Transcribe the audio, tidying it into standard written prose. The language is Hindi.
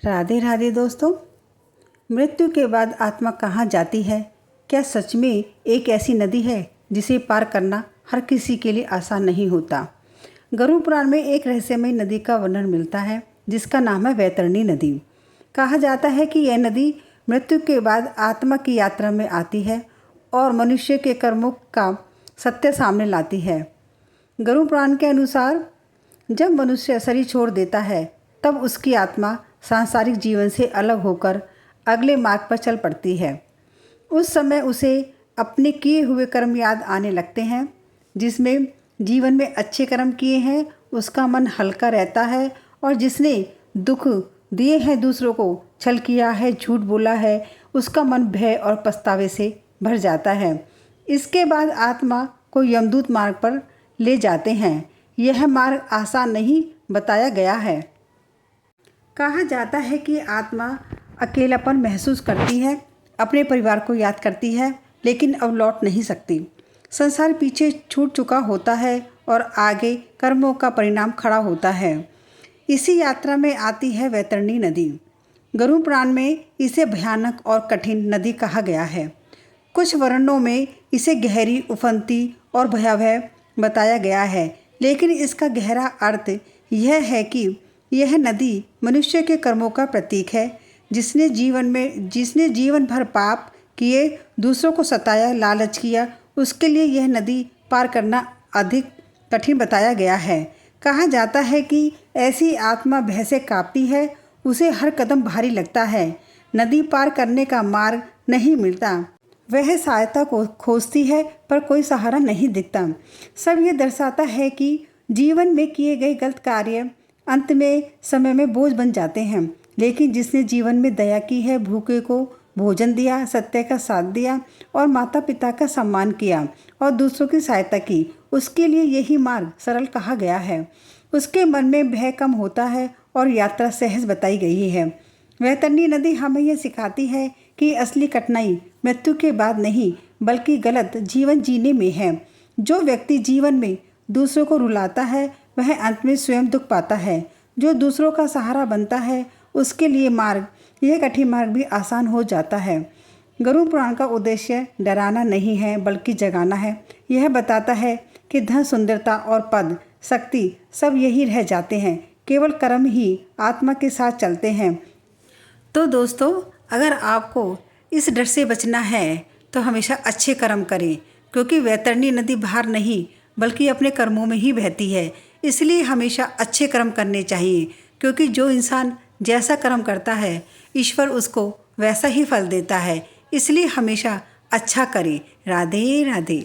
राधे राधे दोस्तों। मृत्यु के बाद आत्मा कहाँ जाती है? क्या सच में एक ऐसी नदी है जिसे पार करना हर किसी के लिए आसान नहीं होता? गरुड़ पुराण में एक रहस्यमय नदी का वर्णन मिलता है जिसका नाम है वैतरणी नदी। कहा जाता है कि यह नदी मृत्यु के बाद आत्मा की यात्रा में आती है और मनुष्य के कर्मों का सत्य सामने लाती है। गरुड़ पुराण के अनुसार जब मनुष्य शरीर छोड़ देता है तब उसकी आत्मा सांसारिक जीवन से अलग होकर अगले मार्ग पर चल पड़ती है। उस समय उसे अपने किए हुए कर्म याद आने लगते हैं। जिसमें जीवन में अच्छे कर्म किए हैं उसका मन हल्का रहता है, और जिसने दुख दिए हैं, दूसरों को छल किया है, झूठ बोला है, उसका मन भय और पछतावे से भर जाता है। इसके बाद आत्मा को यमदूत मार्ग पर ले जाते हैं। यह मार्ग आसान नहीं बताया गया है। कहा जाता है कि आत्मा अकेलापन महसूस करती है, अपने परिवार को याद करती है, लेकिन अब लौट नहीं सकती। संसार पीछे छूट चुका होता है और आगे कर्मों का परिणाम खड़ा होता है। इसी यात्रा में आती है वैतरणी नदी। गरुड़ पुराण में इसे भयानक और कठिन नदी कहा गया है। कुछ वर्णनों में इसे गहरी, उफनती और भयावह बताया गया है, लेकिन इसका गहरा अर्थ यह है कि यह नदी मनुष्य के कर्मों का प्रतीक है। जिसने जीवन भर पाप किए, दूसरों को सताया, लालच किया, उसके लिए यह नदी पार करना अधिक कठिन बताया गया है। कहा जाता है कि ऐसी आत्मा भय से कांपती है, उसे हर कदम भारी लगता है। नदी पार करने का मार्ग नहीं मिलता। वह सहायता को खोजती है पर कोई सहारा नहीं दिखता। सब ये दर्शाता है कि जीवन में किए गए गलत कार्य अंत में समय में बोझ बन जाते हैं, लेकिन जिसने जीवन में दया की है, भूखे को भोजन दिया, सत्य का साथ दिया और माता पिता का सम्मान किया और दूसरों की सहायता की, उसके लिए यही मार्ग सरल कहा गया है। उसके मन में भय कम होता है और यात्रा सहज बताई गई है। वैतरणी नदी हमें यह सिखाती है कि असली कठिनाई मृत्यु के बाद नहीं, बल्कि गलत जीवन जीने में है। जो व्यक्ति जीवन में दूसरों को रुलाता है वह अंत में स्वयं दुख पाता है। जो दूसरों का सहारा बनता है उसके लिए यह कठिन मार्ग भी आसान हो जाता है। गरुड़ पुराण का उद्देश्य डराना नहीं है बल्कि जगाना है। यह बताता है कि धन, सुंदरता और पद, शक्ति सब यही रह जाते हैं, केवल कर्म ही आत्मा के साथ चलते हैं। तो दोस्तों, अगर आपको इस डर से बचना है तो हमेशा अच्छे कर्म करें, क्योंकि वैतरणी नदी बाहर नहीं बल्कि अपने कर्मों में ही बहती है। इसलिए हमेशा अच्छे कर्म करने चाहिए, क्योंकि जो इंसान जैसा कर्म करता है ईश्वर उसको वैसा ही फल देता है। इसलिए हमेशा अच्छा करें। राधे राधे।